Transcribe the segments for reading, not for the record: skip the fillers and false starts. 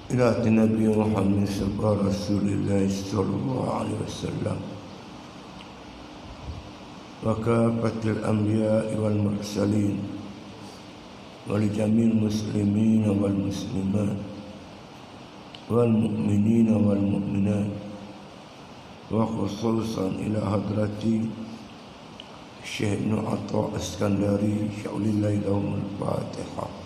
إلى النبي محمد رسول الله صلى الله عليه وسلم وكافة الأنبياء والمرسلين ولجميع المسلمين والمسلمات والمؤمنين والمؤمنات وخصوصا إلى حضرة الشيخ ابن عطاء الاسكندري شاء الله لهم الفاتحة.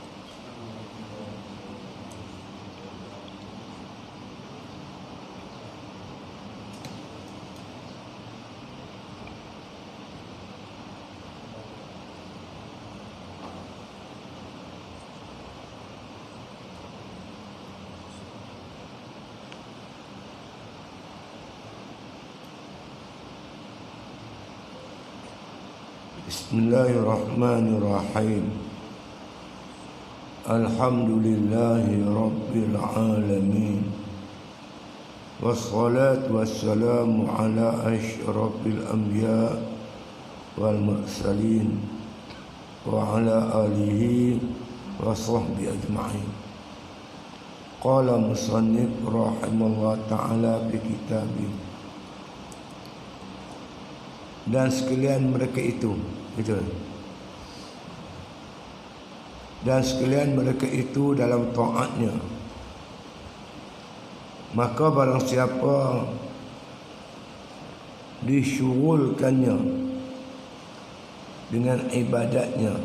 Bismillahirrahmanirrahim. Alhamdulillahi Rabbil Alamin. Wassalatu wassalamu ala asyrafil anbiya wal mursalin wa ala alihi wa sahbihi ajma'in. Qala musannif rahimahullah ta'ala fi kitabih. Dan sekalian mereka itu, dan sekalian mereka itu dalam taatnya, maka barang siapa disyughulkannya dengan ibadatnya,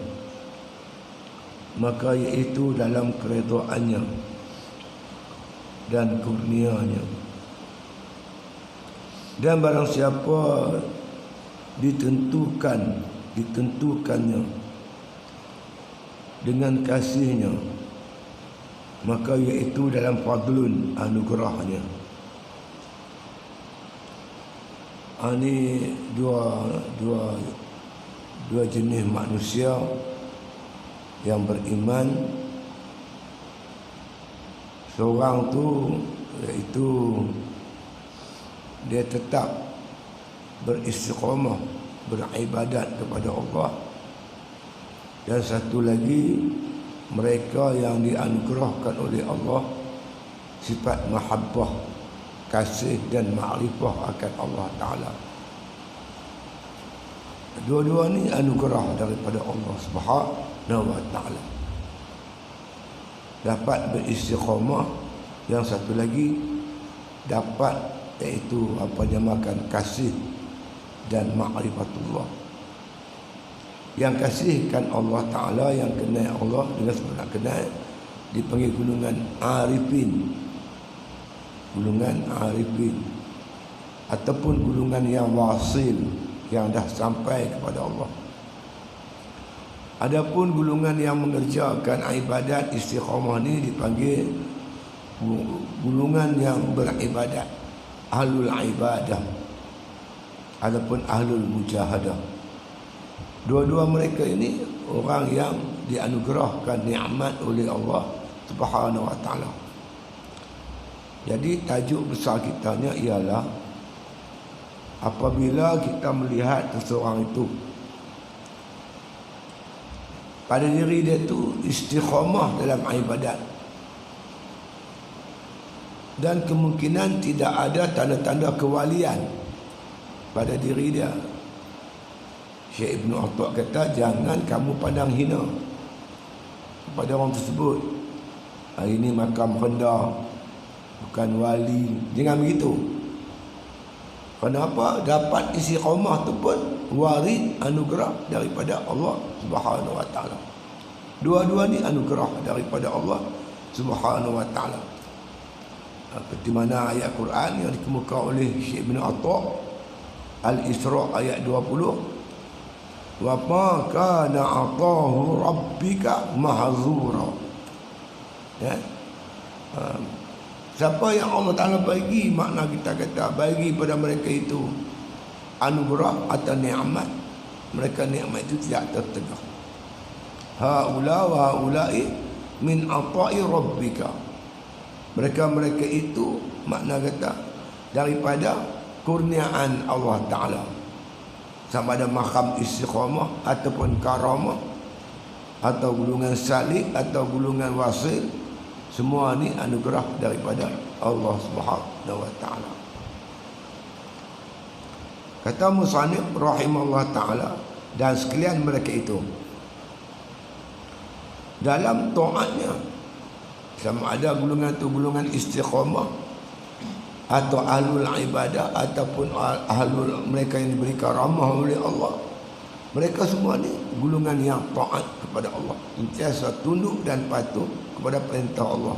maka iaitu dalam keredaannya dan kurnianya. Dan barang siapa ditentukannya dengan kasihnya, maka iaitu dalam fadlun anugerahnya. Ini dua jenis manusia yang beriman. Seorang tu iaitu dia tetap beristiqamah beribadat kepada Allah, dan satu lagi mereka yang dianugerahkan oleh Allah sifat mahabbah, kasih dan ma'rifah akan Allah Ta'ala. Dua-dua ni anugerah daripada Allah Subhanahu wa Ta'ala. Dapat beristiqamah, yang satu lagi dapat iaitu apa dinamakan kasih dan ma'rifatullah. Yang kasihkan Allah Ta'ala, yang kenal Allah dengan sebenar kenal, dipanggil golongan arifin, golongan arifin, ataupun golongan yang wasil, yang dah sampai kepada Allah. Adapun golongan yang mengerjakan ibadat istiqamah ni dipanggil golongan yang beribadat, ahlul ibadah, adapun ahlul mujahadah. Dua-dua mereka ini orang yang dianugerahkan nikmat oleh Allah Subhanahu wa Ta'ala. Jadi tajuk besar kitanya ialah apabila kita melihat seseorang itu pada diri dia tu istiqamah dalam ibadat, dan kemungkinan tidak ada tanda-tanda kewalian pada diri dia. Syekh Ibn Atta kata, jangan kamu pandang hina kepada orang tersebut. Hari ini makam rendah, bukan wali. Jangan begitu. Kenapa? Dapat istiqamah tu pun warid anugerah daripada Allah Subhanahu wa Ta'ala. Dua-dua ni anugerah daripada Allah Subhanahu wa Ta'ala. Seperti mana ayat Quran yang dikemukakan oleh Syekh Ibn Atta, Al-Isra ayat 20, wa ma kana atahu rabbika mahzura. Ya. Siapa yang Allah Ta'ala bagi, makna kita kata bagi pada mereka itu anugerah atau nikmat, mereka nikmat itu tidak tertegah. Haula wa haula'i min ata'i rabbika. Mereka itu makna kata daripada kurniaan Allah Ta'ala, sama ada makam istiqamah ataupun karamah atau gulungan salik atau gulungan wasil, Semua ni anugerah daripada Allah Subhanahu wa taala. Kata musannif rahimahullah taala, dan sekalian mereka itu dalam taatnya, sama ada golongan tu golongan istiqamah atau ahlul ibadah ataupun ahlul mereka yang diberi karamah oleh Allah, mereka semua ni golongan yang taat kepada Allah, sentiasa tunduk dan patuh kepada perintah Allah.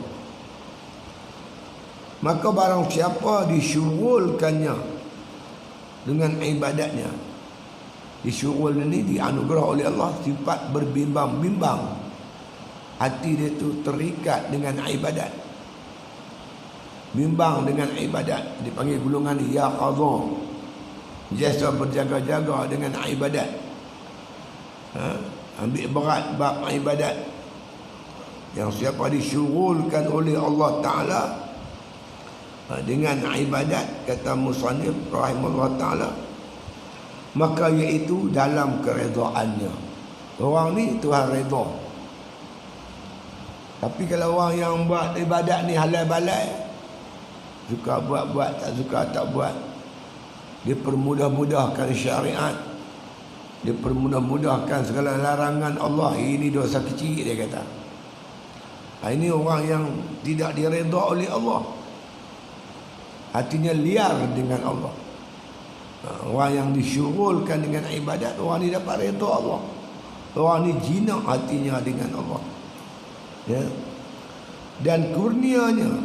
Maka barang siapa disyughulkannya dengan ibadatnya, disyughul ini dianugerah oleh Allah sifat berbimbang-bimbang, hati dia tu terikat dengan ibadat, bimbang dengan ibadat, dipanggil golongan yaqadha, biasa berjaga-jaga dengan ibadat, ambil berat bab ibadat. Yang siapa disyughulkan oleh Allah Ta'ala dengan ibadat, kata musannif rahimahullah ta'ala, maka iaitu dalam keredaannya. Orang ni Tuhan redha. Tapi kalau orang yang buat ibadat ni halal balai, suka buat-buat, tak suka tak buat, dia permudah-mudahkan syariat, dia permudah-mudahkan segala larangan Allah, ini dosa kecil dia kata. Ini orang yang tidak diredha oleh Allah, hatinya liar dengan Allah. Orang yang disyughulkan dengan ibadat, orang ni dapat redha Allah. Orang ni jinak hatinya dengan Allah, ya. Dan kurnianya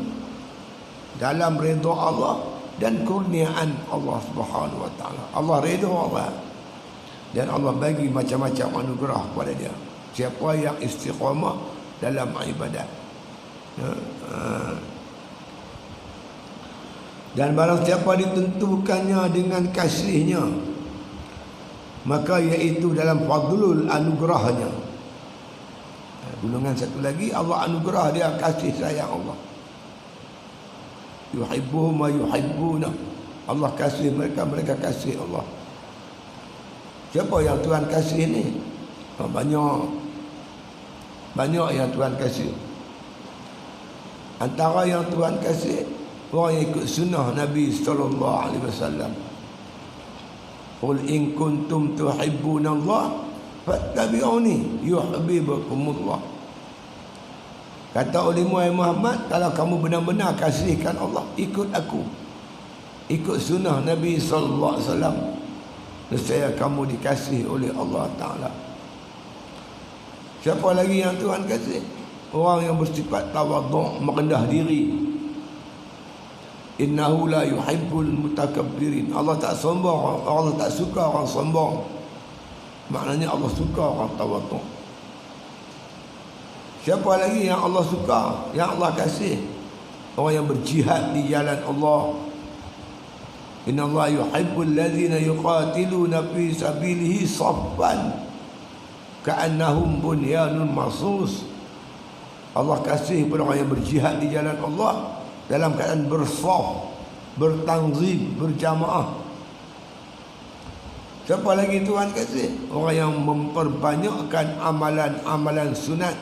dalam redha Allah dan kurniaan Allah Subhanahu wa taala. Allah redha Allah, dan Allah bagi macam-macam anugerah kepada dia. Siapa yang istiqamah dalam ibadat, ya. Dan barang siapa ditentukannya dengan kasihnya, maka iaitu dalam fadlul anugerahnya. Golongan satu lagi, Allah anugerah dia kasih sayang Allah. Yuhibbuhum wa yuhibbuna. Allah kasih mereka, mereka kasih Allah. Siapa yang Tuhan kasih ni? Banyak yang Tuhan kasih. Antara yang Tuhan kasih, orang yang ikut sunnah Nabi sallallahu alaihi wasallam. Qul in kuntum tuhibbunallah fattabi'uni yuhibbukumullah. Kata oleh Muhammad, kalau kamu benar-benar kasihkan Allah, ikut aku, ikut sunnah Nabi sallallahu alaihi wasallam, nescaya kamu dikasihi oleh Allah Ta'ala. Siapa lagi yang Tuhan kasih? Orang yang bersifat tawadhu', merendah diri. Innahu la yuhibbul mutakabbirin. Allah tak sombong, Allah tak suka orang sombong. Maknanya Allah suka orang tawadhu'. Siapa lagi yang Allah suka, yang Allah kasih? Orang yang berjihad di jalan Allah. Inna Allah yuhibbul ladzina yuqatiluna fi sabilihi saffan ka'annahum bunyanun marsus. Allah kasih kepada orang yang berjihad di jalan Allah dalam keadaan bersaf, bertangzim, berjamaah. Siapa lagi Tuhan kasih? Orang yang memperbanyakkan amalan-amalan sunat.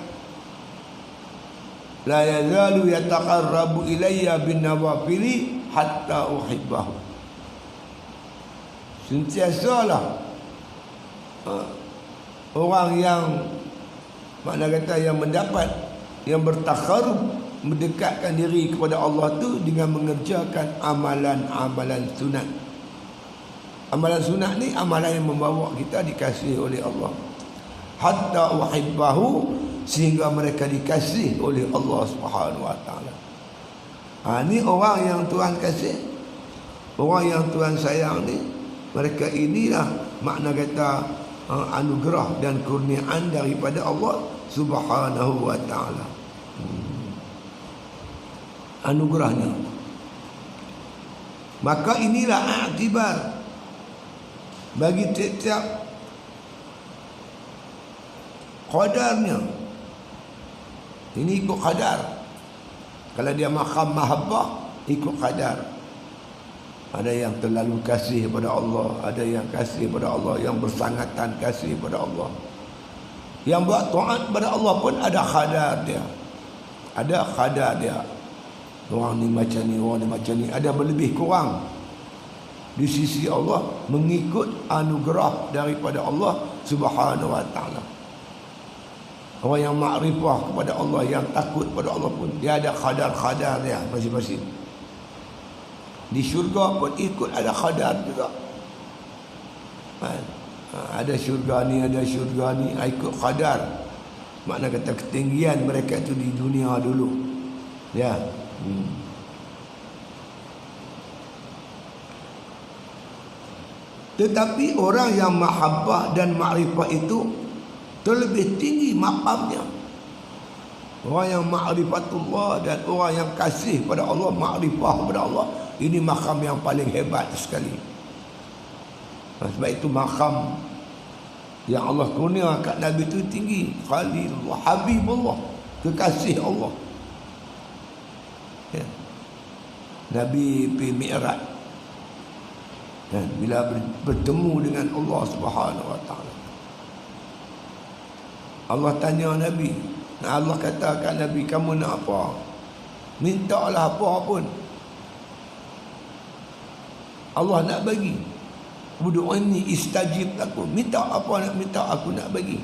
La yazalu yataqarrabu ilayya bin nawafili hatta uhibbahu. Sentiasalah orang yang, makna kata, yang mendapat, yang bertakharub, mendekatkan diri kepada Allah tu dengan mengerjakan amalan-amalan sunat. Amalan sunat ni amalan yang membawa kita dikasihi oleh Allah. Hatta uhibbahu, sehingga mereka dikasihi oleh Allah Subhanahu wa taala. Ni orang yang Tuhan kasih, orang yang Tuhan sayang ni, mereka inilah makna kata anugerah dan kurniaan daripada Allah Subhanahu wa taala. Anugerahnya. Maka inilah aktibar bagi tiap-tiap qadarnya. Ini ikut qadar. Kalau dia maqam mahabbah, ikut qadar. Ada yang terlalu kasih kepada Allah, ada yang kasih kepada Allah, yang bersangatan kasih kepada Allah. Yang buat taat kepada Allah pun ada qadar dia. Ada khadar dia. Orang ni macam ni, orang ni macam ni. Ada berlebih kurang. Di sisi Allah, mengikut anugerah daripada Allah Subhanahu wa ta'ala. Orang yang makrifah kepada Allah, yang takut kepada Allah pun, dia ada khadar-khadar dia masing-masing. Di syurga pun ikut ada khadar juga. Ada syurga ni, ada syurga ni, ikut khadar. Makna kata ketinggian mereka itu di dunia dulu. Ya. Tetapi orang yang mahabbah dan makrifah itu terlebih tinggi maqamnya. Orang yang ma'rifatullah dan orang yang kasih pada Allah, makrifah kepada Allah, ini maqam yang paling hebat sekali. Sebab itu maqam yang Allah kurnia kat Nabi itu tinggi. Khalilullah, Habibullah, kekasih Allah. Ya. Nabi pergi Mi'raj. Dan bila bertemu dengan Allah Subhanahu wa ta'ala, Allah tanya Nabi, Allah katakan Nabi, kamu nak apa? Mintalah apa pun, Allah nak bagi. Ud'uni istajib lakum. Minta apa nak minta, aku nak bagi.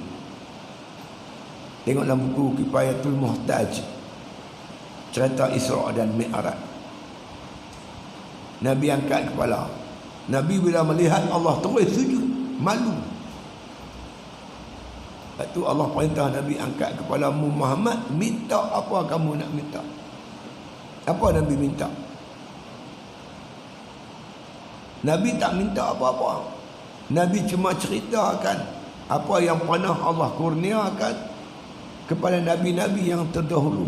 Tengok dalam buku Kifayatul Muhtaj, cerita Isra dan Mi'raj. Nabi angkat kepala. Nabi bila melihat Allah terus sujud, malu. Lepas tu Allah perintah Nabi, angkat kepala Muhammad, minta apa kamu nak minta. Apa Nabi minta? Nabi tak minta apa-apa. Nabi cuma ceritakan apa yang pernah Allah kurniakan kepada nabi-nabi yang terdahulu.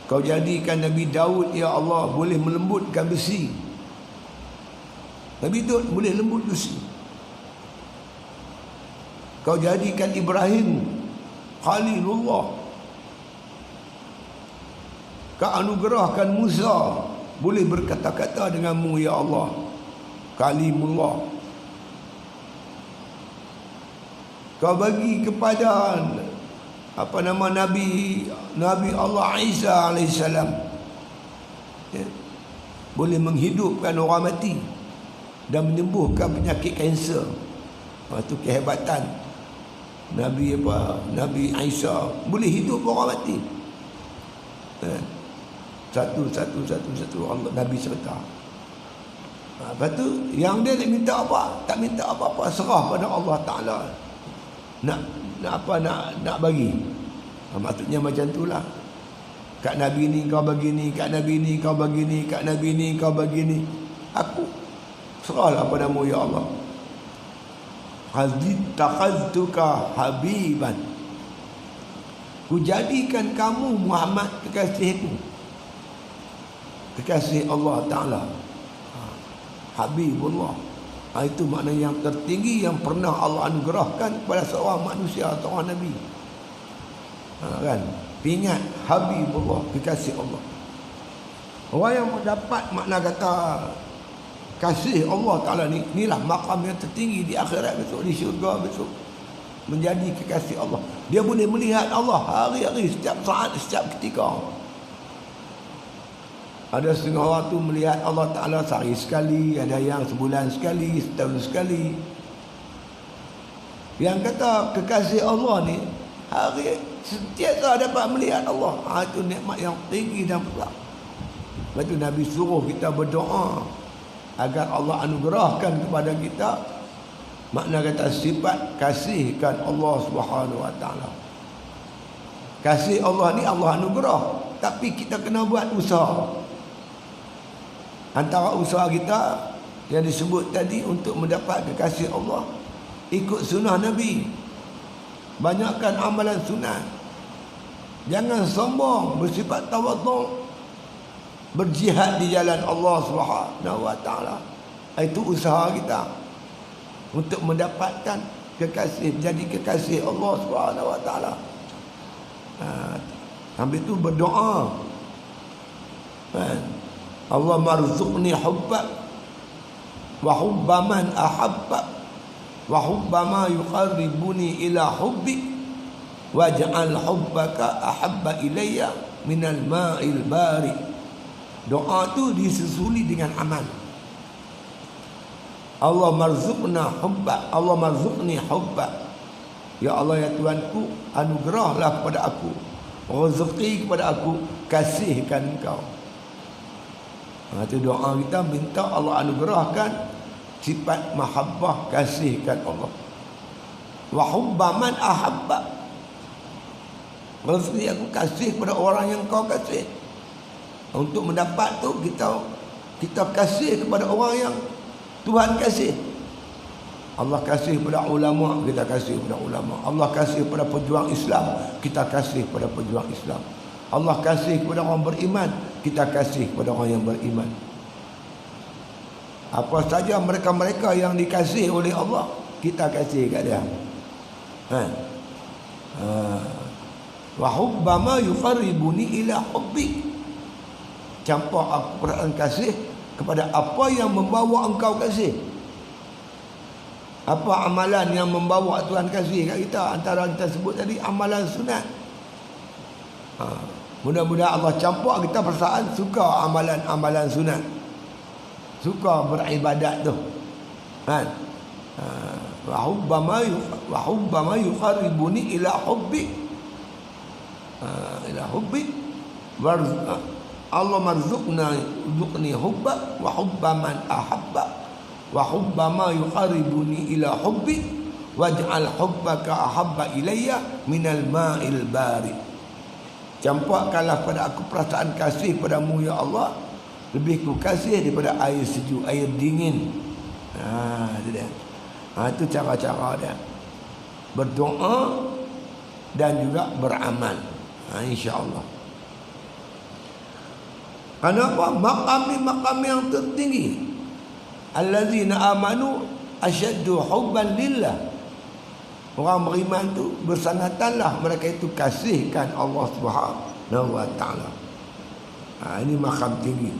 Kau jadikan Nabi Daud, ya Allah, boleh melembutkan besi. Nabi Daud boleh lembut besi. Kau jadikan Ibrahim Khalilullah. Kau anugerahkan Musa, boleh berkata-kata denganmu, ya Allah, Kalimullah. Kau bagi kepada Nabi Allah Isa alaihissalam, ya, boleh menghidupkan orang mati dan menyembuhkan penyakit kanser. Itu kehebatan Nabi Isa, boleh hidup orang mati. Satu Allah Nabi serta. Lepas tu yang dia nak minta apa? Tak minta apa-apa, serah pada Allah Ta'ala. Nak bagi. Maksudnya macam itulah. Kat Nabi ni kau begini, kat Nabi ni kau begini, kat Nabi ni kau begini. Aku serahlah padamu, ya Allah. Takhaztuka habiban. Ku jadikan kamu Muhammad kekasihku, kekasih Allah Ta'ala, Habibullah. Itu makna yang tertinggi yang pernah Allah anugerahkan kepada seorang manusia, seorang Nabi. Kan? Ingat, Habibullah, kekasih Allah. Orang yang mendapat makna kata kasih Allah Ta'ala ni, inilah maqam yang tertinggi di akhirat besok, di syurga besok, menjadi kekasih Allah. Dia boleh melihat Allah hari-hari, setiap saat, setiap ketika. Ada setengah orang tu melihat Allah Ta'ala sehari sekali, ada yang sebulan sekali, setahun sekali. Yang kata kekasih Allah ni, hari sentiasa dapat melihat Allah. Itu nikmat yang tinggi dan besar. Lepas tu Nabi suruh kita berdoa agar Allah anugerahkan kepada kita, makna kata sifat kasihkan Allah Subhanahu wa ta'ala. Kasih Allah ni Allah anugerah, tapi kita kena buat usaha. Antara usaha kita yang disebut tadi untuk mendapat kekasih Allah, ikut sunnah Nabi, banyakkan amalan sunnah, jangan sombong, bersifat tawadhu, berjihad di jalan Allah Subhanahu wa ta'ala. Itu usaha kita untuk mendapatkan kekasih, menjadi kekasih Allah Subhanahu wa ta'ala. Sambil itu berdoa, Allah marzuqni hubbak wa hubba man ahabbak wa hubba ma yuqarribuni ila hubbik waj'al hubbaka ahabba ilayya minal ma'il bari. Doa tu disusuli dengan amal. Allah marzuqna hubba, Allah marzuqni hubba. Ya Allah, ya Tuhanku, anugerahlah kepada aku, rezeki kepada aku, kasihkan Engkau. Itu doa kita, minta Allah anugerahkan sifat mahabbah, kasihkan Allah. Wa hubba man ahabba, rezeki aku kasih kepada orang yang Kau kasih. Untuk mendapat tu kita kasih kepada orang yang Tuhan kasih. Allah kasih kepada ulama, kita kasih kepada ulama. Allah kasih kepada pejuang Islam, kita kasih kepada pejuang Islam. Allah kasih kepada orang beriman, kita kasih kepada orang yang beriman. Apa saja mereka-mereka yang dikasih oleh Allah, kita kasih kat dia. Wa hubba ma yuqarribuni ila hubbi. Campak aku perasaan kasih kepada apa yang membawa engkau kasih. Apa amalan yang membawa Tuhan kasih kat kita? Antara kita sebut tadi amalan sunat. Mudah-mudahan Allah campak kita perasaan suka amalan-amalan sunat, suka beribadat tu. Wa hubba ma yuqarribuni ila hubbi. Ila hubbi. Allah marzuqni hubba wa hubba man ahabba wa hubba ma yuqarribuni ila hubbi waj'al hubbaka ahabba ilayya minal ma'il bari. Campakkanlah pada aku perasaan kasih padamu ya Allah, lebih ku kasih daripada air sejuk, air dingin. Itu dia. Itu cara-cara dia berdoa dan juga beramal. InsyaAllah. Kenapa? Maqam yang tertinggi. Allazina amanu asyaddu hubban lillah. Orang beriman tu bersanatanlah mereka itu kasihkan Allah Subhanahu wa taala. Ini maqam tinggi.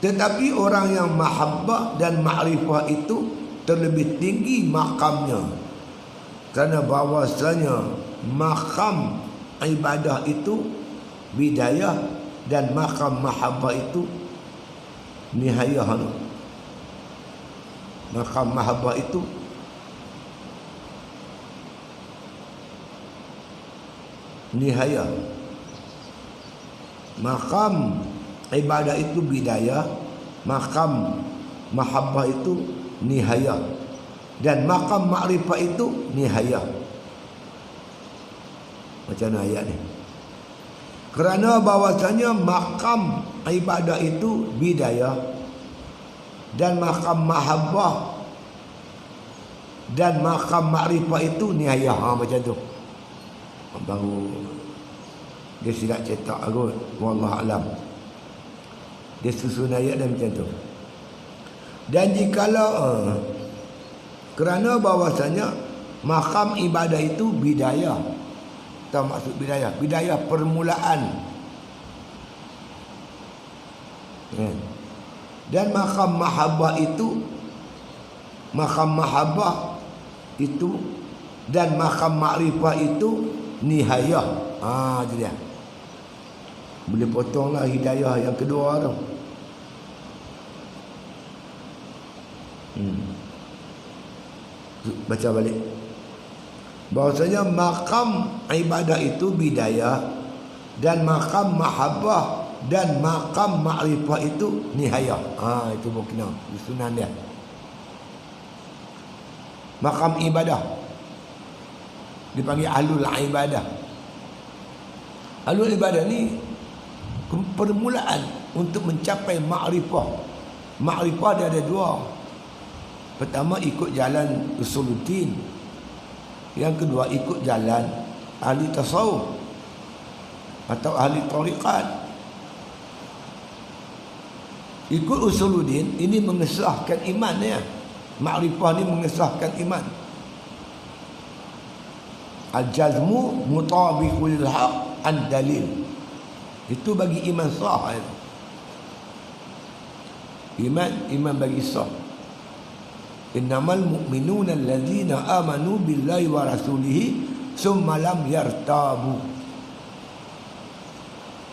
Tetapi orang yang mahabbah dan ma'rifah itu terlebih tinggi maqamnya. Kerana bahwasanya maqam ibadah itu bidayah dan maqam mahabbah itu nihayah. Maqam mahabbah itu nihayah. Maqam ibadah itu bidayah, maqam mahabbah itu nihayah, dan maqam ma'rifah itu nihayah. Macam mana ayat ni? Kerana bahawasanya maqam ibadah itu bidayah dan maqam mahabbah dan maqam ma'rifah itu nihayah. Macam tu. Baru dia silap cetak kot. Wallahualam. Dia susun ayat dan macam tu. Dan jikalau kerana bahawasanya maqam ibadah itu bidayah. Tahu maksud bidayah? Bidayah permulaan. Dan maqam mahabbah itu dan maqam ma'rifah itu nihayah. Itu dia. Boleh potonglah hidayah yang kedua tu. Baca balik. Bahwasanya maqam ibadah itu bidayah dan maqam mahabbah dan maqam ma'rifah itu nihayah. Itu bukan sunan dia. Maqam ibadah dipanggil ahlul ibadah. Ahlul ibadah ni permulaan untuk mencapai ma'rifah. Ma'rifah dia ada dua. Pertama ikut jalan usuluddin. Yang kedua ikut jalan ahli tasawuf atau ahli tariqat. Ikut usuluddin ini mengesahkan iman ya. Ma'rifah ni mengesahkan iman. Al-jazmu mutabiqul haq an dalil. Itu bagi iman sah itu. Iman bagi sah. Innamal mu'minuna allazina amanu billahi wa rasulihi summa lam yartabu.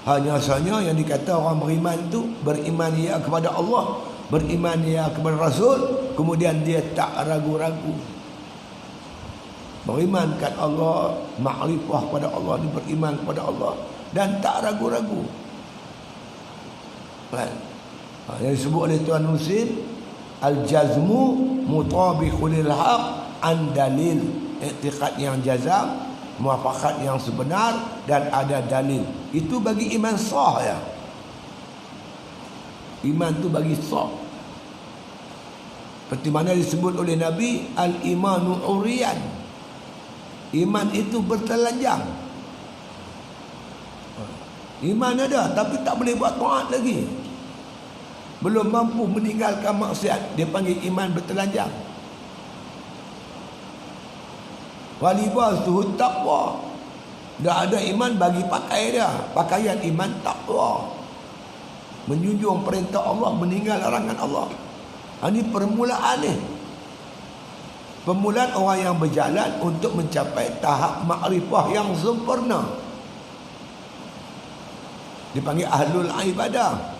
Hanya saja yang dikata orang beriman tu, beriman ia kepada Allah, beriman ia kepada Rasul, kemudian dia tak ragu-ragu. Beriman kepada Allah, makrifah kepada Allah, dia beriman kepada Allah dan tak ragu-ragu. Kan? Yang disebut oleh Tuan Husin, al-jazmu mutabiqul lil haq an dalil. I'tiqad yang jazam, muafakat yang sebenar dan ada dalil. Itu bagi iman sah ya. Iman tu bagi sah. Seperti mana disebut oleh Nabi, al-imanu uriyan. Iman itu bertelanjang. Iman ada tapi tak boleh buat taat lagi. Belum mampu meninggalkan maksiat, dia panggil iman bertelanjang. Walibasuhu taqwa. Dah ada iman bagi pakai dia, pakaian iman taqwa. Menjunjung perintah Allah, meninggal larangan Allah. Ini permulaan ni. Permulaan orang yang berjalan untuk mencapai tahap makrifah yang sempurna. Dipanggil ahlul ibadah.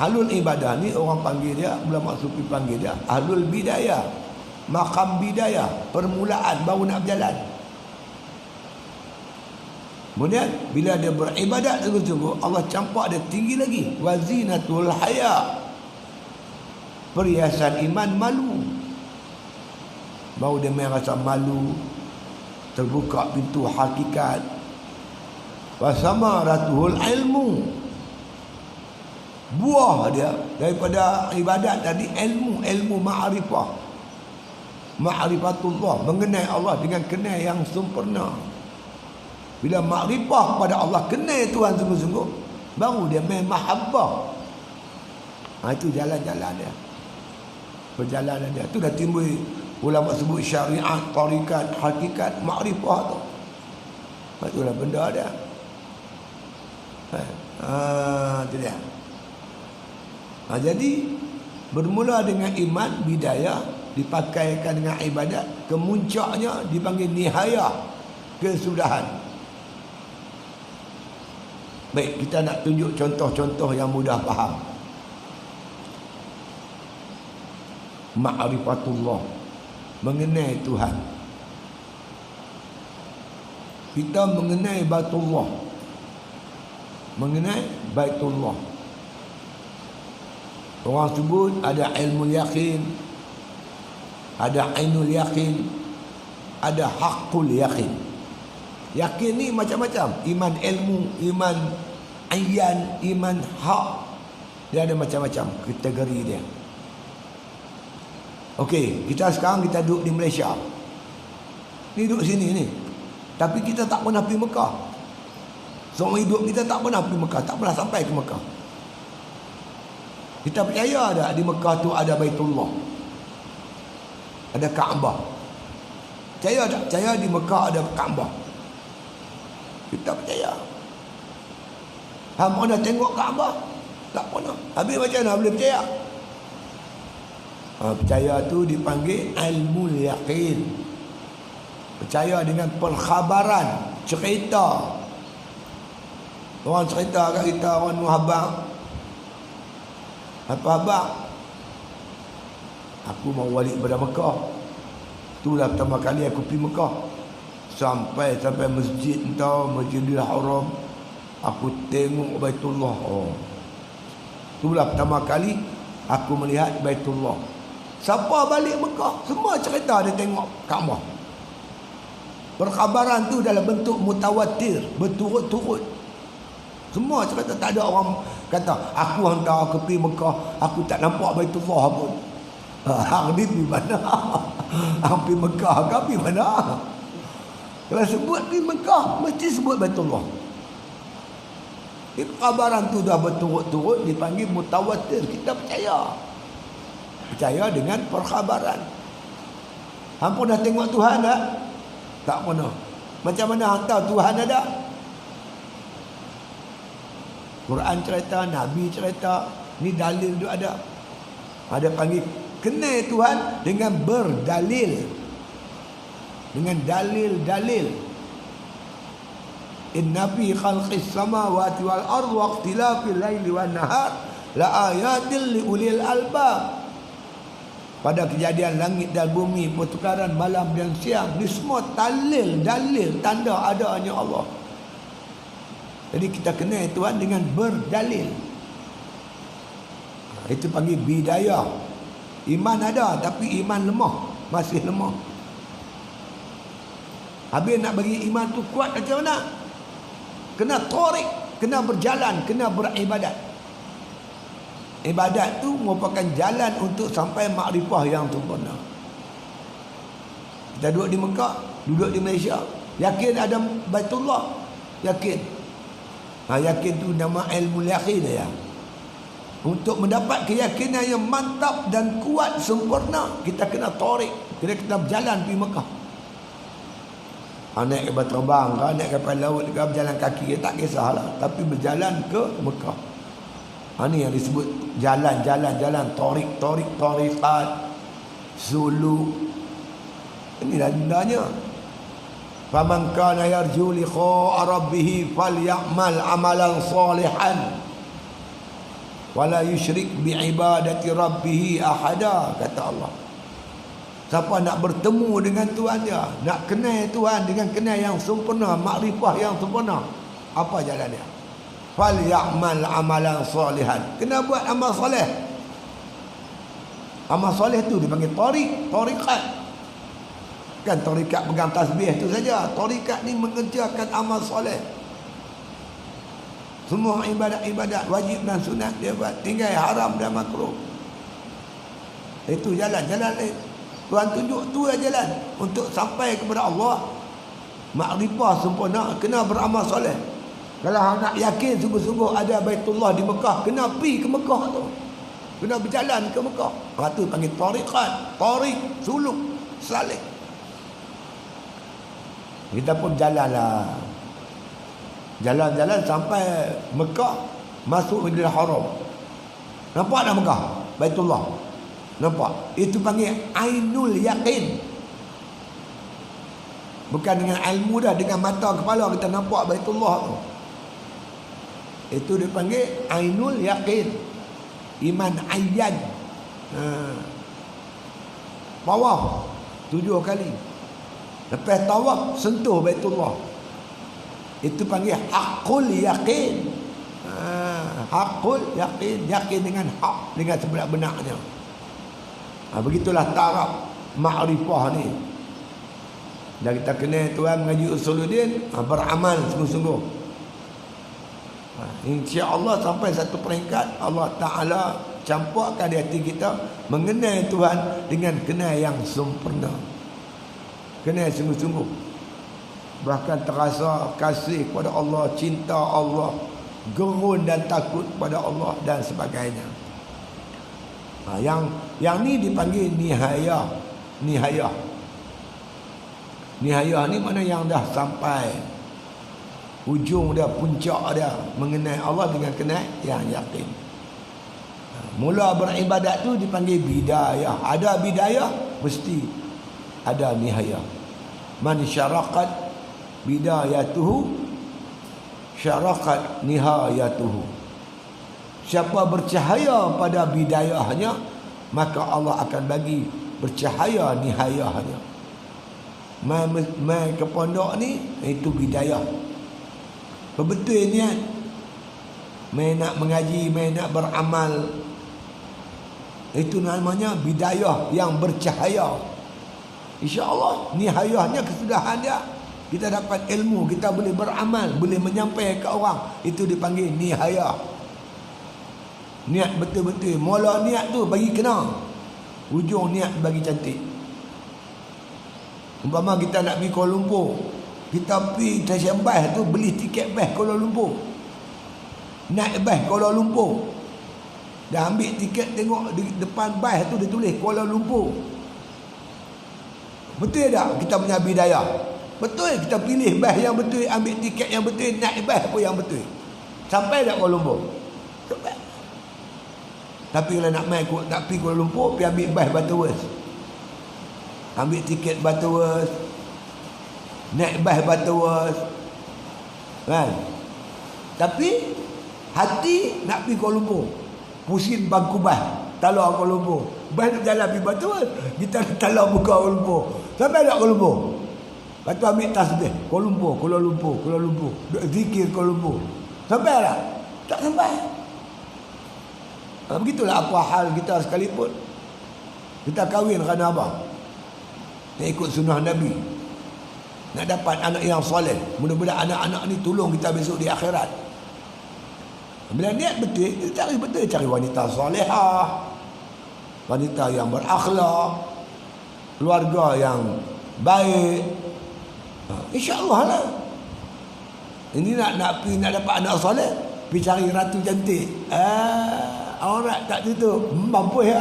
Ahlul ibadah ni orang panggil dia, ulama sufi panggil dia ahlul bidayah. Maqam bidayah, permulaan baru nak berjalan. Kemudian bila dia beribadat sungguh-sungguh, Allah campak dia tinggi lagi. Wazinatul haya. Perhiasan iman malu. Baru dia main rasa malu, terbuka pintu hakikat. Wasamaratuhul ilmu. Buah dia daripada ibadat tadi ilmu ma'rifah. Ma'rifatullah, mengenai Allah dengan kenal yang sempurna. Bila ma'rifah pada Allah, kenal Tuhan sungguh-sungguh, baru dia main mahabbah. Itu jalan-jalan dia, perjalanan dia. Itu dah timbul ulama sebut syariat, tarikat, hakikat, ma'rifah tu. Itulah benda dia. Itu dia. Jadi bermula dengan iman bidayah, dipakaikan dengan ibadat, kemuncaknya dipanggil nihayah, kesudahan. Baik, kita nak tunjuk contoh-contoh yang mudah faham. Ma'rifatullah, mengenai Tuhan. Kita mengenai Baitullah, mengenai Baitullah. Orang sebut ada ilmu yakin, ada ainul yakin, ada haqqul yakin. Yakin ni macam-macam. Iman ilmu, iman ayyan, iman hak. Dia ada macam-macam kategori dia. Okey, kita sekarang kita duduk di Malaysia. Ni duduk sini ni. Tapi kita tak pernah pergi Mekah. Seumur hidup kita tak pernah pergi Mekah, tak pernah sampai ke Mekah. Kita percaya tak di Mekah tu ada Baitullah, ada Kaabah? Percaya tak? Percaya di Mekah ada Kaabah? Kita percaya. Hang pernah tengok Kaabah? Tak pernah. Habis macam mana boleh percaya? Percaya tu dipanggil ilmu yaqin. Percaya dengan perkhabaran, cerita. Orang cerita kat kita, orang muhabang, apa abang, aku mau balik pada Mekah. Itulah pertama kali aku pergi Mekah. Sampai masjid entah, Masjidil Haram, aku tengok Baitullah. Itulah pertama kali aku melihat Baitullah. Siapa balik Mekah, semua cerita dia tengok Kaabah. Perkhabaran tu dalam bentuk mutawatir, berturut-turut. Semua cerita, tak ada orang kata aku hantar aku pergi Mekah, aku tak nampak Baitullah pun. Hang ni pergi mana? Hang pergi Mekah ke pergi mana? Kalau sebut pergi Mekah, mesti sebut Baitullah. Perkhabaran tu dah berturut-turut dipanggil mutawatir. Kita percaya. Percaya dengan perkhabaran. Hang pernah tengok Tuhan tak? Tak pernah. Macam mana hang tahu Tuhan ada? Quran cerita, Nabi cerita, ni dalil tu ada. Ada panggil kenal Tuhan dengan berdalil, dengan dalil-dalil. Inna fi khalqis samawati wal ardi wa ikhtilafil laili wan nahar la ayatin li ulil albab. Pada kejadian langit dan bumi, pertukaran malam dan siang, ni semua dalil tanda adanya Allah. Jadi kita kenal Tuhan dengan berdalil. Itu panggil bidayah. Iman ada tapi iman lemah, masih lemah. Habis nak bagi iman tu kuat macam mana? Kena tarik, kena berjalan, kena beribadat. Ibadat tu merupakan jalan untuk sampai makrifah yang sempurna. Kita duduk di Mekah, duduk di Malaysia, yakin ada Baitullah, yakin. Yakin tu nama ilmu yakin ya. Untuk mendapat keyakinan yang mantap dan kuat sempurna, kita kena tarik, kita berjalan pergi Mekah. Naik kapal terbang, naik kapal laut, berjalan kaki, tak kisahlah, tapi berjalan ke Mekah. Ini yang disebut jalan-jalan, tarikat, suluk. Inilah bendanya. Faman kana yarju liqa'a rabbih falyamal amalan salihan wala yusyrik biibadati rabbih ahada, kata Allah. Siapa nak bertemu dengan Tuhan dia, nak kenal Tuhan dengan kenal yang sempurna, makrifah yang sempurna, apa jalannya? Falyamal amalan salihan. Kena buat amal soleh. Amal soleh tu dipanggil tarikat. Kan tarikat pegang tasbih tu saja. Tarikat ni mengerjakan amal soleh. Semua ibadat-ibadat wajib dan sunat dia buat, tinggal haram dan makruh. Itu jalan-jalan Tuhan tunjuk, tu jalan untuk sampai kepada Allah. Makrifah sempurna, kena beramal soleh. Kalau nak yakin sungguh-sungguh ada Baitullah di Mekah, kena pergi ke Mekah tu. Kena berjalan ke Mekah. Itu panggil tarikat, suluk, salik. Kita pun jalanlah. Jalan-jalan sampai Mekah, masuk Masjidil Haram. Nampak dah Mekah? Baitullah. Nampak? Itu panggil ainul yakin. Bukan dengan ilmu dah, dengan mata kepala kita nampak Baitullah tu. Itu dipanggil ainul yakin. Iman ayyan. Tawaf 7 kali. Lepas tawaf sentuh Baitullah. Itu panggil haqqul yakin. Haqqul yakin, yakin dengan hak, dengan sebenar-benarnya. Begitulah taraf makrifah ni. Dan kita kenal Tuhan mengaji usuluddin, beramal sungguh-sungguh. InsyaAllah sampai satu peringkat Allah Ta'ala campurkan di hati kita mengenal Tuhan dengan kenal yang sempurna, kenal sungguh-sungguh, bahkan terasa kasih kepada Allah, cinta Allah, gerun dan takut kepada Allah dan sebagainya. Yang ni dipanggil nihayah. Nihayah ni mana yang dah sampai ujung dia, puncak dia, mengenai Allah dengan kenal yang yakin. Mula beribadat tu dipanggil bidayah. Ada bidayah, mesti ada nihayah. Man syaraqat bidayatuhu syaraqat nihayatuhu. Siapa bercahaya pada bidayahnya, maka Allah akan bagi bercahaya nihayahnya. Mai ke pondok ni, itu bidayah. Betul niat, mai nak mengaji, mai nak beramal, itu namanya bidayah yang bercahaya. InsyaAllah nihayahnya kesudahan dia, kita dapat ilmu, kita boleh beramal, boleh menyampaikan ke orang. Itu dipanggil nihayah. Niat betul-betul. Mula niat tu bagi kena, ujung niat bagi cantik. Umpama kita nak pergi Kuala Lumpur, kita pergi stesen bas tu, beli tiket bas Kuala Lumpur, naik bas Kuala Lumpur, dah ambil tiket, tengok di depan bas tu dia tulis Kuala Lumpur. Betul tak kita punya bidayah? Betul, kita pilih bas yang betul, ambil tiket yang betul, naik bas pun yang betul. Sampai tak Kuala Lumpur? Sampai. Tapi kalau nak main nak pergi Kuala Lumpur, pergi ambil bas Butterworth. Ambil tiket Butterworth. Naik bas Butterworth. Kan? Tapi hati nak pergi Kuala Lumpur. Pusing bangku bas. Talau Kuala Lumpur. Bas nak jalan pergi Butterworth. Kita talau buka Kuala Lumpur. Sampai nak Kuala Lumpur. Lepas tu ambil tasbih. Kuala Lumpur, Kuala Lumpur, Kuala Lumpur. Zikir Kuala Lumpur. Sampai tak? Tak sampai. Begitulah apa hal kita sekalipun. Kita kahwin kerana apa? Nak ikut sunnah Nabi. Nak dapat anak yang soleh. Mudah-mudahan anak-anak ni tolong kita besok di akhirat. Bila niat betul, kita cari betul. Cari wanita solehah. Wanita yang berakhlak. Keluarga yang baik. InsyaAllah lah. Ini nak dapat anak soleh, pergi cari ratu cantik. Aurat tak tutup. Mampu ya.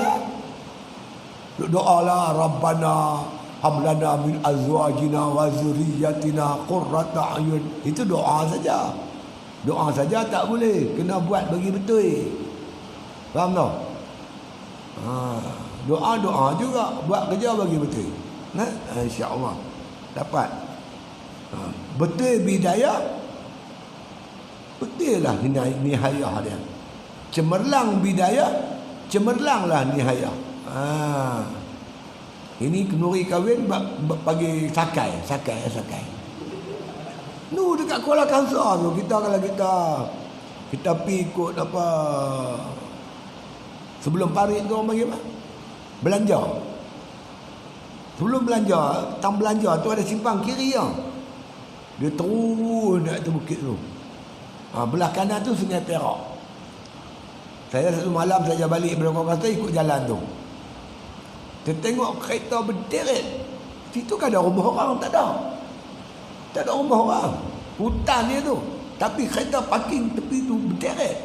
Doa lah, Rabbana hablana min azwajina wa zurriyatina qurrata ayun. Itu doa saja. Doa saja tak boleh. Kena buat bagi betul. Faham tak? Doa-doa juga. Buat kerja bagi betul. InsyaAllah dapat. Betul bidayah. Betul lah nihayah dia. Cemerlang bidayah, cemerlanglah nihayah. Ini kenuri kahwin bagi sakai. Nu dekat Kuala Kangsar tu kita kalau kita pergi ikut apa sebelum parit tu orang panggil apa? Belanja. Sebelum belanja, tang belanja tu ada simpang kiri ya. Dia terus nak tu bukit tu. Belah kanan tu Sungai Perak. Saya satu malam saja balik dari Kuala Kangsar ikut jalan tu. Kita tengok kereta berderet. Situ kan ada rumah orang? Tak ada. Tak ada rumah orang. Hutan dia tu. Tapi kereta parking tepi tu berderet.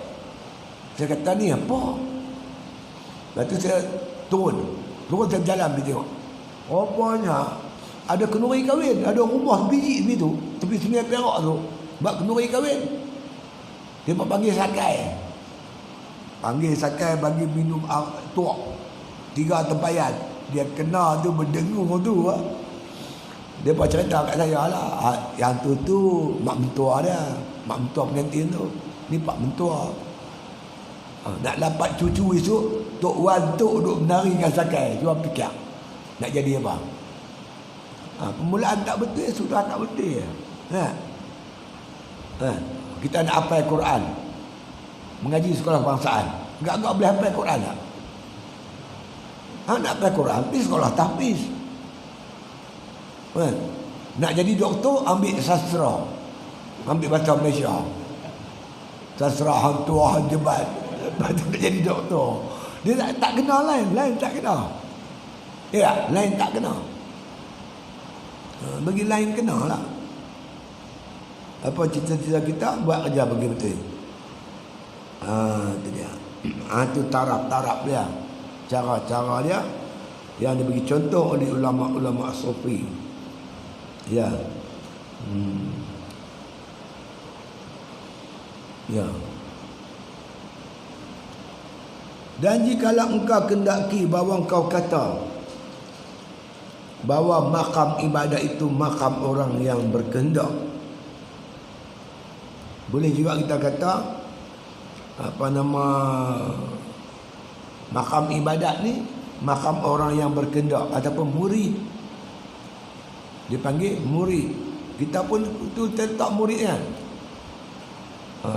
Saya kata ni apa? Lepas tu saya turun saya berjalan pergi tengok. Rupanya ada kenuri kahwin. Ada rumah biji tu tepi Sungai Perak tu. Buat kenuri kahwin. Dia panggil sakai. Panggil sakai bagi minum tuak 3 tempayan. Dia kena tu berdengung tu. Dia pun cerita kat saya lah. Yang tu mak mentua dia. Mak mentua pengantin tu. Ni pak mentua. Nak dapat cucu esok, Tok Wan Tok duduk menari dengan sakai. Cuba fikir. Nak jadi apa? Permulaan tak betul, sudah tak betul. Kita nak hafal Quran. Mengaji sekolah kebangsaan. Enggak boleh hafal Quran tak? Nak hafal Quran, pergi sekolah tahfiz. Nak jadi doktor, ambil sastra. Ambil bahasa Malaysia. Sastra hang tua hang jebat. Lepas tu nak jadi doktor. Dia tak kenal lain tak kenal. Ya, lain tak kenal. Bagi lain kenal lah. Apa cita-cita kita, buat kerja bagi betul. Itu dia. Itu taraf-taraf dia. Cara-cara dia yang dibagi contoh oleh ulama-ulama sufi. Ya. Ya. Dan jikalau engkau kendaki bahawa engkau kata bahawa makam ibadat itu makam orang yang berkehendak, boleh juga kita kata makam ibadat ni makam orang yang berkehendak ataupun murid. Dia panggil murid. Kita pun tu letak murid kan.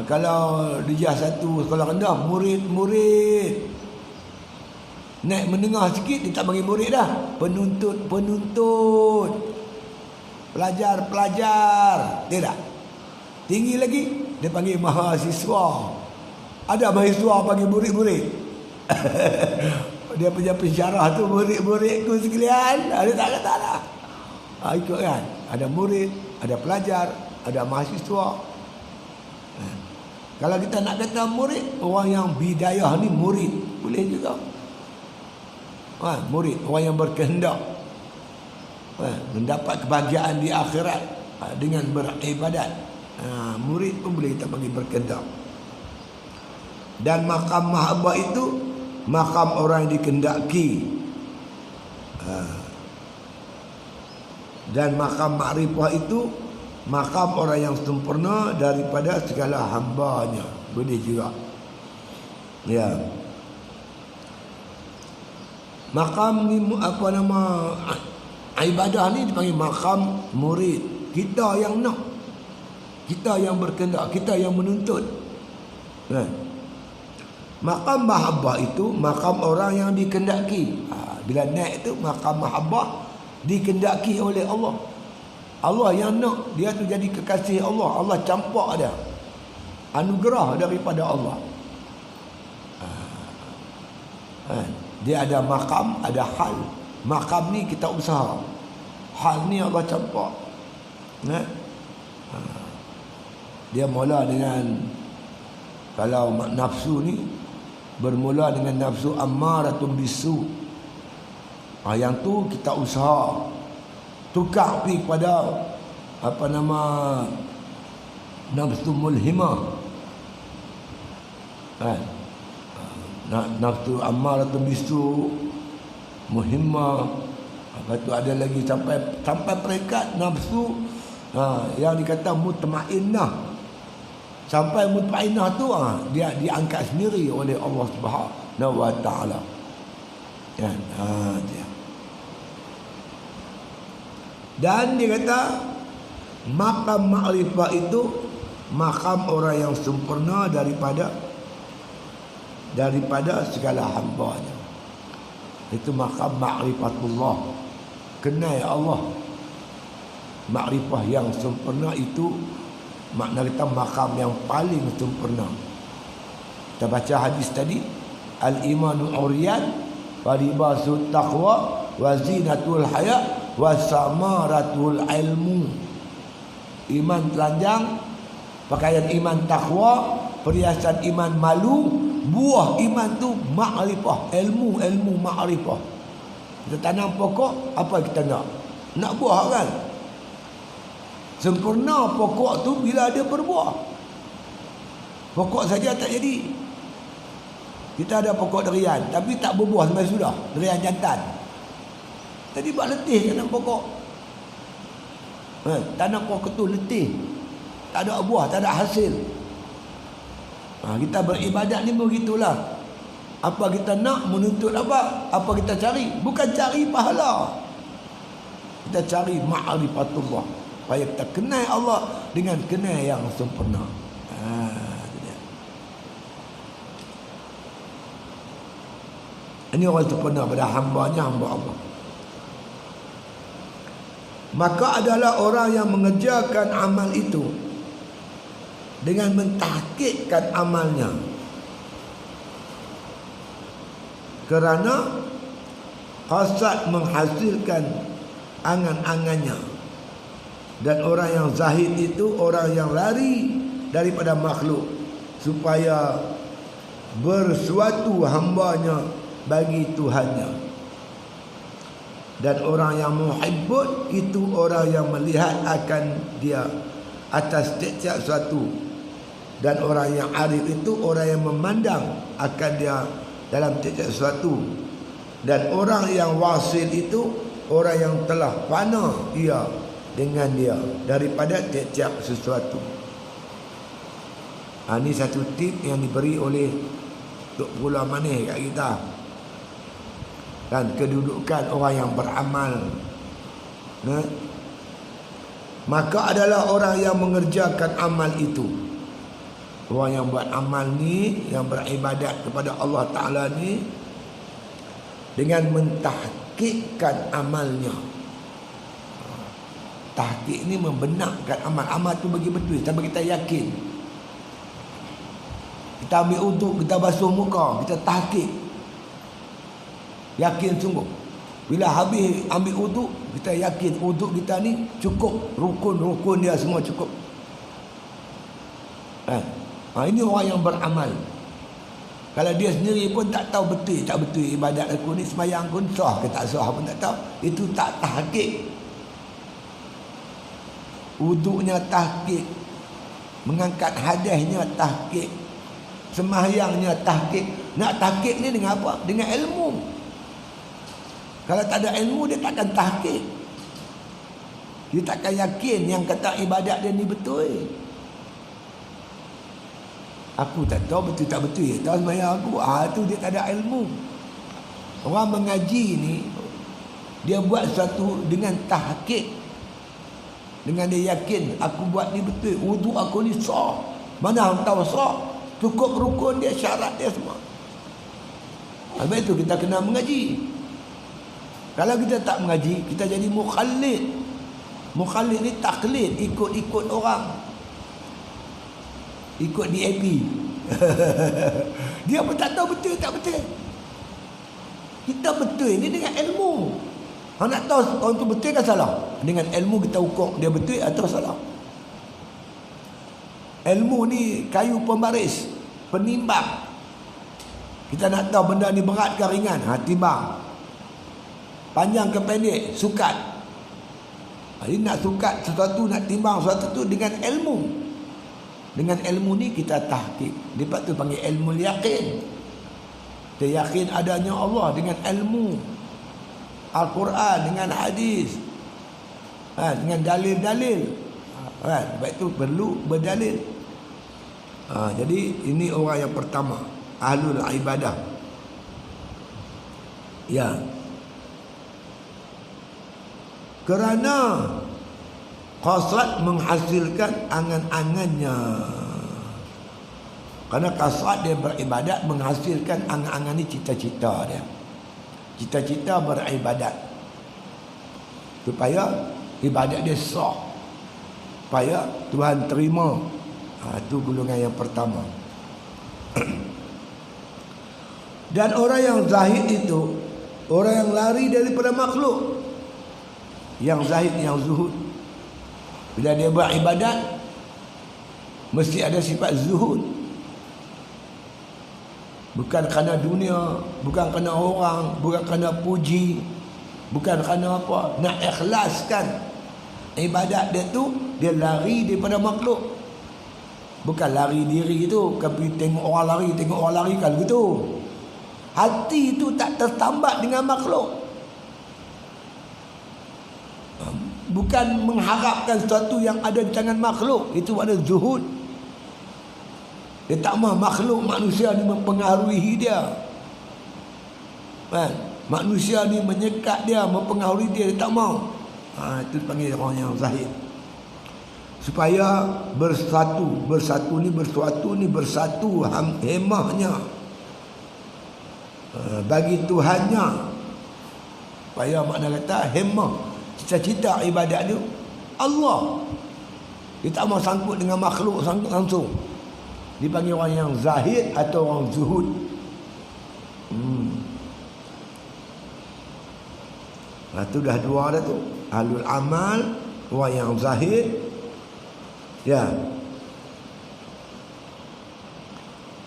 Kalau dia satu sekolah rendah, murid. Naik menengah sikit, dia tak panggil murid dah. Penuntut. Pelajar. Dia tak? Tinggi lagi, dia panggil mahasiswa. Ada mahasiswa panggil murid-murid. Dia punya pensyarah tu, murid-muridku sekalian. Dia tak kata dah. Ikut kan? Ada murid, ada pelajar, ada mahasiswa. Kalau kita nak kata murid, orang yang bidayah ni murid, boleh juga. Murid, orang yang berkehendak mendapat kebahagiaan di akhirat dengan beribadat. Murid pun boleh kita panggil berkehendak. Dan makam mahabbah itu makam orang yang dikehendaki. Dan makam makrifah itu makam orang yang sempurna daripada segala hambanya. Boleh juga. Ya. Makam ni apa nama ibadah ni dipanggil makam murid. Kita yang nak, kita yang berkehendak, kita yang menuntut. Makam mahabbah itu makam orang yang dikehendaki. Bila naik tu makam mahabbah dikehendaki oleh Allah. Allah yang nak dia tu jadi kekasih Allah. Allah campak dia. Anugerah daripada Allah. Dia ada makam, ada hal. Makam ni kita usaha. Hal ni Allah campak. Dia mula dengan, kalau nafsu ni bermula dengan nafsu ammaratun bisu. Yang tu kita usaha tukar pergi kepada apa nama nafsu mulhimah. Nafsu ammaratun bisu, muhimmah. Lepas tu ada lagi sampai peringkat nafsu yang dikata mutmainnah. Sampai mutmainnah tu dia diangkat sendiri oleh Allah Subhanahu wa taala. Kan? Dia. Dan dia kata makam makrifah itu makam orang yang sempurna daripada segala hambanya. Itu makam ma'rifatullah, kenal Allah. Makrifah yang sempurna itu makna kita makam yang paling sempurna. Kita baca hadis tadi, al-imanu uryan wa libasut taqwa wa zinatul haya wa samaratul ilmu. Iman telanjang, pakaian iman takwa, perhiasan iman malu, buah iman tu makrifah, ilmu makrifah. Kita tanam pokok, apa kita nak? Nak buah kan? Sempurna pokok tu bila dia berbuah. Pokok saja tak jadi. Kita ada pokok durian tapi tak berbuah sampai sudah, durian jantan. Tadi buat letih tanam pokok. Tanam pokok tu letih. Tak ada buah, tak ada hasil. Kita beribadat ni begitulah. Apa kita nak, menuntut apa? Apa kita cari? Bukan cari pahala. Kita cari ma'rifatullah. Supaya kita kenal Allah dengan kenal yang sempurna. Ini orang sempurna pada hambanya, hamba Allah. Maka adalah orang yang mengerjakan amal itu dengan mentahqiqkan amalnya, kerana hasad menghasilkan angan-angannya. Dan orang yang zahid itu orang yang lari daripada makhluk supaya bersuatu hambanya bagi Tuhannya. Dan orang yang muhibbun itu orang yang melihat akan dia atas setiap suatu. Dan orang yang arif itu orang yang memandang akan dia dalam setiap suatu. Dan orang yang wasil itu orang yang telah fana ia dengan dia daripada tiap-tiap sesuatu. Ini satu tip yang diberi oleh Tok Pula Manis kat kita. Dan kedudukan orang yang beramal. Maka adalah orang yang mengerjakan amal itu. Orang yang buat amal ni, yang beribadat kepada Allah Ta'ala ni, dengan mentahqiqkan amalnya. Tahqiq ni membenarkan amal. Amal tu bagi betul sampai kita yakin. Kita ambil uduk, kita basuh muka, kita tahqiq. Yakin sungguh. Bila habis ambil uduk, kita yakin uduk kita ni cukup. Rukun-rukun dia semua cukup. Ini orang yang beramal. Kalau dia sendiri pun tak tahu betul tak betul ibadat aku ni, sembahyang pun sah ke tak sah pun tak tahu. Itu tak tahqiq. Uduknya tahqiq, mengangkat hadasnya tahqiq, sembahyangnya tahqiq. Nak tahqiq ni dengan apa? Dengan ilmu. Kalau tak ada ilmu, dia takkan tahqiq. Dia takkan yakin yang kata ibadat dia ni betul. Aku tak tahu betul tak betul. Tahu sembahyang aku. Tu dia tak ada ilmu. Orang mengaji ni, dia buat sesuatu dengan tahqiq. Dengan dia yakin, aku buat ni betul. Wuduk aku ni sah. Mana orang tahu sah? Cukup rukun dia, syarat dia semua. Sebab itu kita kena mengaji. Kalau kita tak mengaji, kita jadi mukhallid. Mukhallid ni taklid, ikut-ikut orang. Ikut DAP. Dia pun tak tahu betul tak betul. Kita betul ni dengan ilmu. Orang nak tahu orang tu betul ke salah? Dengan ilmu kita ukur dia betul atau salah. Ilmu ni kayu pembaris, penimbang. Kita nak tahu benda ni berat ke ringan, timbang. Panjang ke pendek, sukat. Jadi nak sukat sesuatu, nak timbang sesuatu tu dengan ilmu. Dengan ilmu ni kita tahqiq. Lepas tu panggil ilmu yakin. Kita yakin adanya Allah dengan ilmu Al-Quran, dengan hadis, dengan dalil-dalil. Sebab itu perlu berdalil. Jadi ini orang yang pertama, ahlul ibadah. Ya. Kerana qasad menghasilkan angan-angannya. Kerana qasad dia beribadat menghasilkan angan-angan ni, cita-cita dia. Cita-cita beribadat supaya ibadat dia sah, supaya Tuhan terima. Itu golongan yang pertama. Dan orang yang zahid itu orang yang lari daripada makhluk. Yang zahid, yang zuhud, bila dia beribadat mesti ada sifat zuhud. Bukan kerana dunia, bukan kerana orang, bukan kerana puji, bukan kerana apa. Nak ikhlaskan ibadat dia tu, dia lari daripada makhluk. Bukan lari diri tu, tapi tengok orang lari kan begitu. Hati tu tak tertambat dengan makhluk. Bukan mengharapkan sesuatu yang ada di tangan makhluk. Itu makna zuhud. Dia tak mahu makhluk manusia ni mempengaruhi dia. Manusia ni menyekat dia, mempengaruhi dia. Dia tak mahu. Itu panggil orang yang zahid. Supaya bersatu ni bersatu hemahnya bagi Tuhannya. Supaya makna kata hemah, cita-cita ibadat dia Allah. Dia tak mahu sangkut dengan makhluk langsung. Dipanggil orang yang zahid atau orang zuhud. Itu dah dua dah tu. Ahlul amal, orang yang zahid. Ya.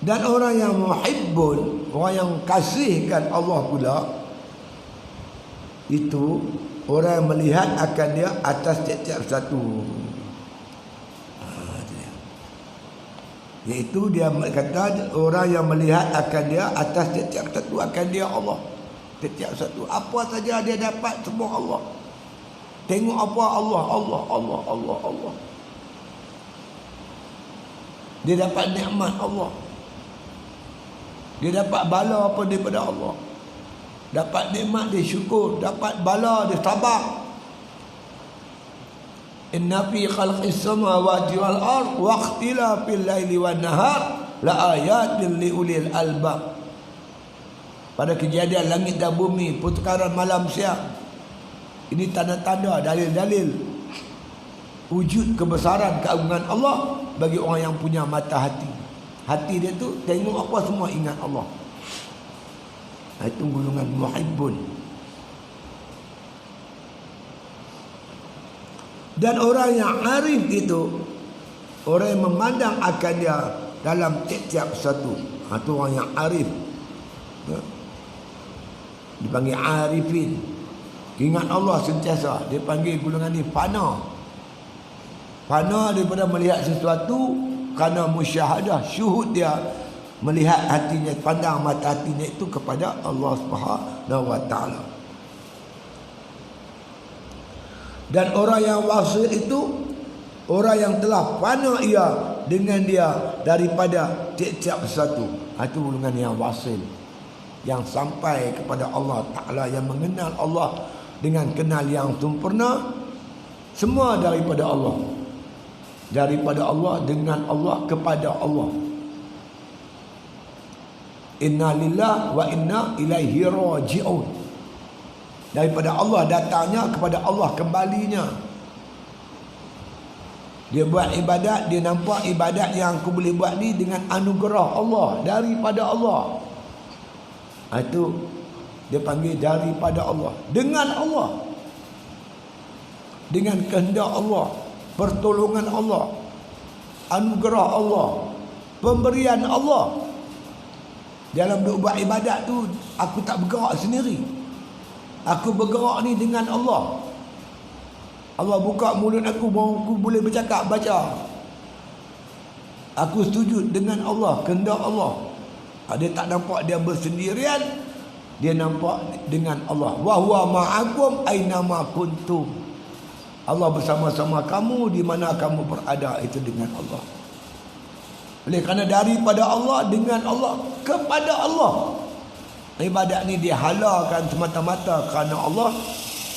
Dan orang yang muhibbun, orang yang kasihkan Allah pula, itu orang yang melihat akan dia atas tiap-tiap satu. Iaitu dia kata orang yang melihat akan dia atas tiap-tiap satu akan dia Allah. Tiap-tiap satu apa saja dia dapat semua Allah. Tengok apa Allah. Dia dapat nikmat Allah. Dia dapat bala apa daripada Allah. Dapat nikmat dia syukur, dapat bala dia sabar. Inna fi khalqis samawati wal ard wa ikhtilafil laili wan nahar la ayatin li ulil albab. Pada kejadian langit dan bumi, pertukaran malam siang, ini tanda-tanda, dalil-dalil wujud kebesaran keagungan Allah bagi orang yang punya mata hati. Hati dia tu tengok apa semua ingat Allah. Itu golongan muhibbun. Dan orang yang arif itu orang yang memandang akan dia dalam tiap-tiap satu. Itu orang yang arif. Dipanggil arifin. Ingat Allah sentiasa. Dia panggil golongan ni fana. Fana daripada melihat sesuatu kerana musyahadah, syuhud dia melihat hatinya, pandang mata hatinya itu kepada Allah Subhanahu wa taala. Dan orang yang wasil itu orang yang telah fana ia dengan dia daripada tiap-tiap sesuatu. Itu golongan yang wasil, yang sampai kepada Allah Ta'ala, yang mengenal Allah dengan kenal yang sempurna. Semua daripada Allah, daripada Allah, dengan Allah, kepada Allah. Inna lillah wa inna ilaihi raji'un. Daripada Allah datangnya, kepada Allah kembalinya. Dia buat ibadat, dia nampak ibadat yang aku boleh buat ni dengan anugerah Allah, daripada Allah. Itu dia panggil daripada Allah, dengan Allah, dengan kehendak Allah, pertolongan Allah, anugerah Allah, pemberian Allah. Dalam buat ibadat tu, aku tak bergerak sendiri. Aku bergerak ni dengan Allah. Allah buka mulut aku, aku boleh bercakap, baca. Aku sujud dengan Allah, kehendak Allah. Dia tak nampak dia bersendirian, dia nampak dengan Allah. Wa huwa ma'akum aina ma kuntum. Allah bersama-sama kamu di mana kamu berada, itu dengan Allah. Oleh kerana daripada Allah, dengan Allah, kepada Allah. Ibadat ni dihalalkan semata-mata kerana Allah,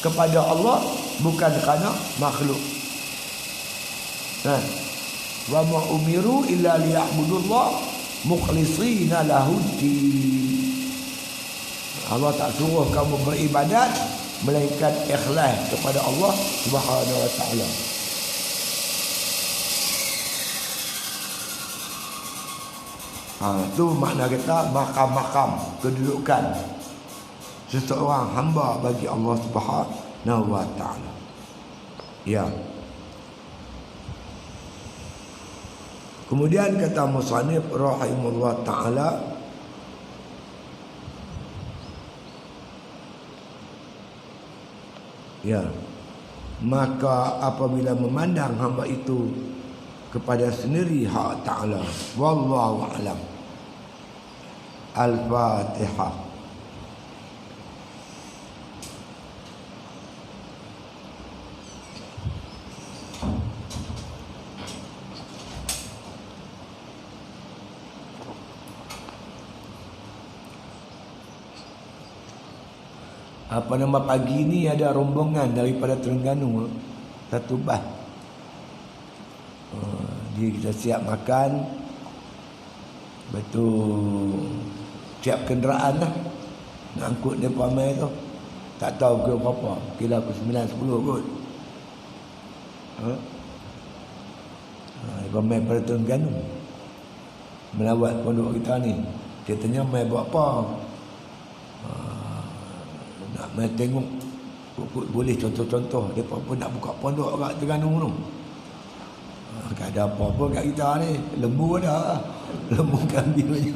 kepada Allah, bukan kerana makhluk. Wa ma umiru illa liya'budullah mukhlishina lahuddin. Allah tak suruh kamu beribadat melainkan ikhlas kepada Allah Subhanahu wa taala. Itu makna kita makam-makam kedudukan seseorang hamba bagi Allah Subhanahu wa taala. Ya. Kemudian kata musannif rahimahullah taala, ya, maka apabila memandang hamba itu kepada sendiri hak Ta'ala, wallahu a'lam. Al-Fatihah. Apa nama pagi ni ada rombongan daripada Terengganu, satu bas. Dia kita siap makan, betul siap kenderaan lah nak angkut mereka mai tu. Tak tahu ke berapa, kira aku 9-10 kot. Mereka mai pada Terengganu melawat pondok kita ni. Dia tanya mai buat apa, nak mai tengok boleh contoh-contoh. Mereka pun nak buka pondok kat Terengganu tu. Tak ada apa-apa kat kita ni. Lembu ada, lembu kambing je.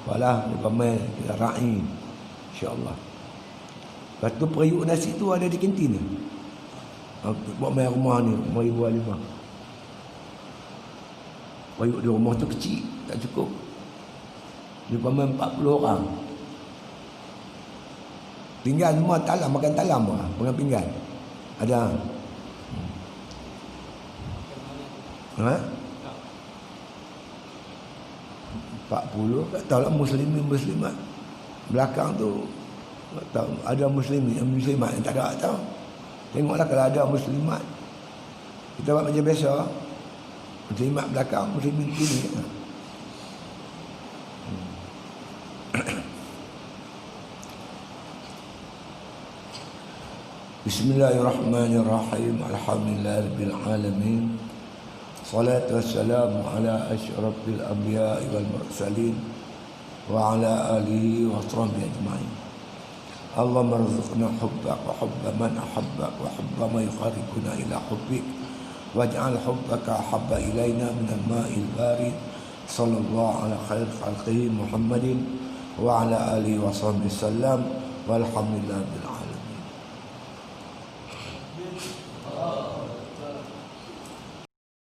Apalah, mereka mai kita ra'i, insyaAllah. Lepas tu periuk nasi tu ada di kantin ni. Buat mai rumah ni, rumah ibu Alimah. Periuk di rumah tu kecil, tak cukup. Dia pemain 40 orang. Pinggan semua talam, makan talam lah, makan pinggan. Ada. 40, tak tahu lah muslimin muslimat. Belakang tu tak tahu ada muslimin muslimat yang tak ada, tak tahu. Tengoklah kalau ada muslimat, kita buat macam biasa. Muslimat belakang, muslimin kiri. Bismillahirrahmanirrahim. Alhamdulillahirabbil alamin. Salatu wassalamu ala asyrafil anbiya'i wal mursalin wa ala alihi wa sahbihi ajma'in. Allahumma rzuqna hubbak wa hubba man ahabbak wa hubba ma yuqarribuna ila hubbik waj'al hubbaka ahabba ilayna min al-ma'il barid. Sallallahu ala khair khalqihi Muhammadin wa ala alihi wa sahbihi sallam walhamdulillah bil